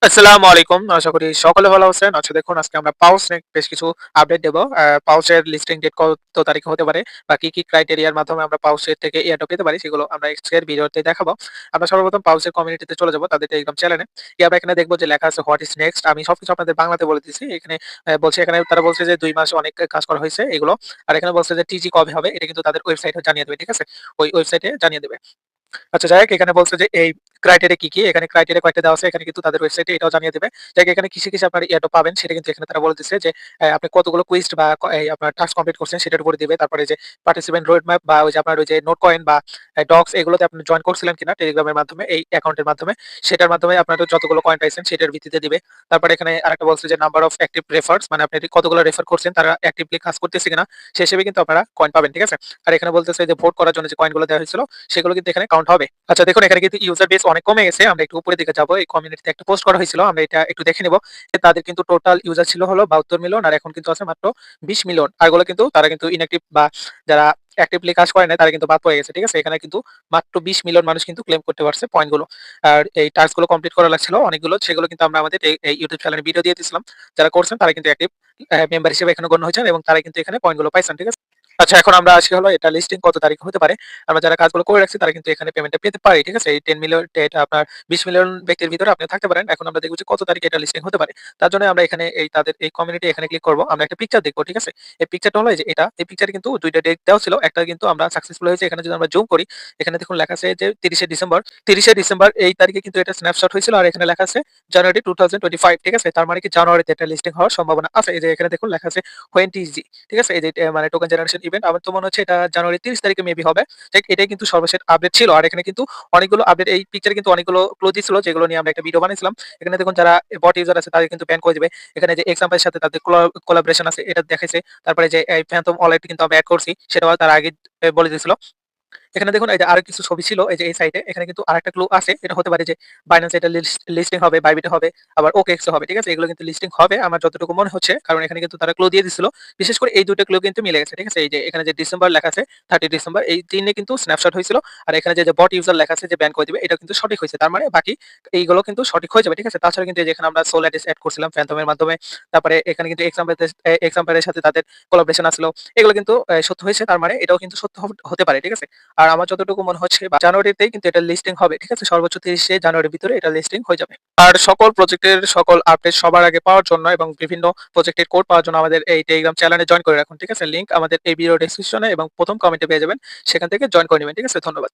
আসসালামু আলাইকুম। আশা করি সকলে ভালো আছেন। আচ্ছা দেখুন আজকে আমরা পাউচ নিয়ে বেশ কিছু আপডেট দেব। পাউচের লিস্টিং ডেট কত তারিখে হতে পারে বা কি ক্রাইটেরিয়ার মাধ্যমে আমরা পাউচের থেকে এয়ারড্রপ পেতে পারি সেগুলো আমরা আজকের ভিডিওতে দেখাবো। আমরা সর্বপ্রথম পাউচের কমিউনিটিতে চলে যাব তাদের টেলিগ্রাম চ্যানেলে। গিয়ে আমরা এখানে দেখব যে লেখা আছে হোয়াট ইস নেক্সট। আমি সবকিছু আপনাদের বাংলাতে বলে দিচ্ছি। এখানে বলছে এখানে তারা বলছে যে ২ মাস অনেক কাজ করা হয়েছে এগুলো। আর এখানে বলছে যে টিজি কবে হবে এটা কিন্তু তাদের ওয়েবসাইটে জানিয়ে দেবে। ঠিক আছে? ওই ওয়েবসাইটে জানিয়ে দেবে। আচ্ছা যাই হোক এখানে বলছে যে এই ক্রাইটেরিয়া কি? এখানে ক্রাইটেরিয়া কয়েকটা দেওয়া আছে। এখানে কিন্তু তাদের ওয়েবসাইটে এটাও জানিয়ে দিবে। যাই হোক এখানে কিসে আপনার এয়ারড্রপ পাবেন সেটা কিন্তু এখানে তারা বলে দিচ্ছে যে আপনি কতগুলো কুইজ বা এই আপনার টাস্ক কমপ্লিট করছেন সেটার উপরে দিবে। তারপরে যে পার্টিসিপেন্ট রোড ম্যাপ বা ওই যে আপনার ওই যে নোট কয়েন বা ডক্স এগুলোতে আপনি জয়েন করছিলেন কিনা টেলিগ্রামের মাধ্যমে এই অ্যাকাউন্টের মাধ্যমে সেটার মাধ্যমে আপনার যতগুলো কয়েন পাইছেন সেটার ভিত্তিতে দিবে। তারপরে এখানে আরেকটা বলছে যে নাম্বার অফ অ্যাক্টিভ রেফার্স মানে আপনি কতগুলো রেফার করছেন তারা অ্যাক্টিভলি কাজ করতেছে কিনা সে হিসেবে কিন্তু আপনারা কয়েন পাবেন। ঠিক আছে? আর এখানে বলতেছে যে ভোট করার জন্য যে কয়েনগুলো দেওয়া হয়েছিল সেগুলো কিন্তু এখানে কাউন্ট হবে। আচ্ছা দেখুন এখানে কিন্তু ইউজার বেস অনেক কমে গেছে। আমরা একটু উপরের দিকে যাবো। এই কমিউনিটিতে একটা পোস্ট করা হয়েছিল। আমরা এটা একটু দেখে নিব। তাদের কিন্তু টোটাল ইউজার ছিল হলো ৭২ মিলিয়ন আর এখন কিন্তু আছে মাত্র ২০ মিলিয়ন। আর এগুলো কিন্তু তারা কিন্তু ইনঅ্যাক্টিভ বা যারা অ্যাক্টিভলি কাজ করে নাই তারা কিন্তু বাদ পড়ে গেছে। ঠিক আছে? এখানে কিন্তু মাত্র ২০ মিলিয়ন মানুষ কিন্তু ক্লেম করতে পারছে পয়েন্ট গুলো। আর এই টাস্ক গুলো কমপ্লিট করা লাগছিল অনেকগুলো। সেগুলো কিন্তু আমরা আমাদের এই ইউটিউব চ্যানেলে ভিডিও দিয়ে দিয়েছিলাম। যারা করছেন তারা কিন্তু অ্যাক্টিভ মেম্বার হিসেবে এখানে গণ্য হয়েছেন এবং তারা কিন্তু এখানে পয়েন্ট গুলো পাইছেন। ঠিক আছে? আচ্ছা এখন আমরা আসি হলো এটা লিস্টিং কত তারিখ হতে পারে। আমরা যারা কাজগুলো করে রাখছি তারা কিন্তু এখানে পেমেন্টটা পেতে পারি। ঠিক আছে? এই 10 মিলিয়ন এটা আপনার ২০ মিলিয়ন ব্যক্তির ভিতরে আপনি থাকতে পারেন। এখন আমরা দেখব যে কত তারিখে এটা লিস্টিং হতে পারে। তার জন্য আমরা এখানে এই তাদের এই কমিউনিটি এখানে ক্লিক করব। আমরা একটা পিকচার দেখব। ঠিক আছে? এই পিকচারটা হলো এই যে এটা। এই পিকচারে কিন্তু ২ টা ডেট দেওয়া ছিল। একটা কিন্তু আমরা সাকসেসফুল হয়েছে। এখানে যদি আমরা জুম করি, এখানে দেখুন লেখা আছে যে ৩০ শে ডিসেম্বর। ৩০ শে ডিসেম্বর এই তারিখে কিন্তু এটা স্ন্যাপশট হয়েছিল। আর এখানে লেখা আছে জানুয়ারি 2025 ঠিক আছে? তার মানে কি জানুয়ারিতে এটা লিস্টিং হওয়ার সম্ভাবনা আছে। এই যে এখানে দেখুন লেখা আছে হোয়েন টিজি ঠিক আছে? এই যে মানে টোকেন জেনারেশন ইভেন্ট আমার তো মনে হচ্ছে এটা জানুয়ারি ৩০ তারিখে মেবি হবে। ঠিক এটাই কিন্তু সর্বশেষ আপডেট ছিল। আর এখানে কিন্তু অনেকগুলো আপডেট এই পিকচারে কিন্তু অনেকগুলো ক্লু দিছিল যেগুলো নিয়ে আমরা একটা ভিডিও বানাইছিলাম। এখানে দেখুন যারা বট ইউজার আছে তাদের কিন্তু ব্যান করে দিবে। এখানে যে এক্সাম্পল এর সাথে তাদের কোলাবোরেশন আছে এটা দেখাইছে। তারপরে যে এই ফ্যান্টম ওয়ালেট কিন্তু আমরা এড করছি সেটাও তারা আগে বলে দিয়েছিল। এখানে দেখুন এই যে আরো কিছু ছবি ছিল এই যে এই সাইটে এখানে কিন্তু আরেকটা ক্লু আছে এটা হতে পারে যে বাইন্যান্স এটা লিস্টিং হবে বাইবিটে হবে আবার ওকেএক্স হবে ঠিক আছে এগুলো কিন্তু লিস্টিং হবে আমার যতটুকু মনে হচ্ছে কারণ এখানে কিন্তু তারা ক্লু দিয়ে দিছিল বিশেষ করে এই দুটো ক্লু কিন্তু মিলে গেছে ঠিক আছে এই যে এখানে যে ডিসেম্বর লেখা আছে 30 ডিসেম্বর এই দিনে কিন্তু স্ন্যাপশট হয়েছিল আর এখানে যে বট ইউজার লেখা আছে যে ব্যান করে দিবে এটা কিন্তু সঠিক হয়েছে তার মানে বাকি এইগুলো কিন্তু সঠিক হয়ে যাবে ঠিক আছে তাছাড়া কিন্তু যেখানে আমরা সোল অ্যাড করছিলাম ফ্যান্টমের মাধ্যমে তারপরে এখানে কিন্তু এক্সাম্পলের সাথে তাদের কোলাবোরেশন আসলো এগুলো কিন্তু সত্য হয়েছে তার মানে এটাও কিন্তু সত্য হতে পারে ঠিক আছে আর আমার যতটুকু মনে হচ্ছে জানুয়ারিতেই কিন্তু এটা লিস্টিং হবে। ঠিক আছে? সর্বোচ্চ ৩০শে জানুয়ারির ভিতরে এটা লিস্টিং হয়ে যাবে। আর সকল প্রজেক্টের সকল আপডেট সবার আগে পাওয়ার জন্য এবং বিভিন্ন প্রজেক্টের কোড পাওয়ার জন্য আমাদের এই টেলিগ্রাম চ্যানেলে জয়েন করে রাখুন। ঠিক আছে? লিংক আমাদের এই ভিডিও ডেসক্রিপশনে এবং প্রথম কমেন্টে পেয়ে যাবেন। সেখান থেকে জয়েন করে নিবেন। ঠিক আছে? ধন্যবাদ।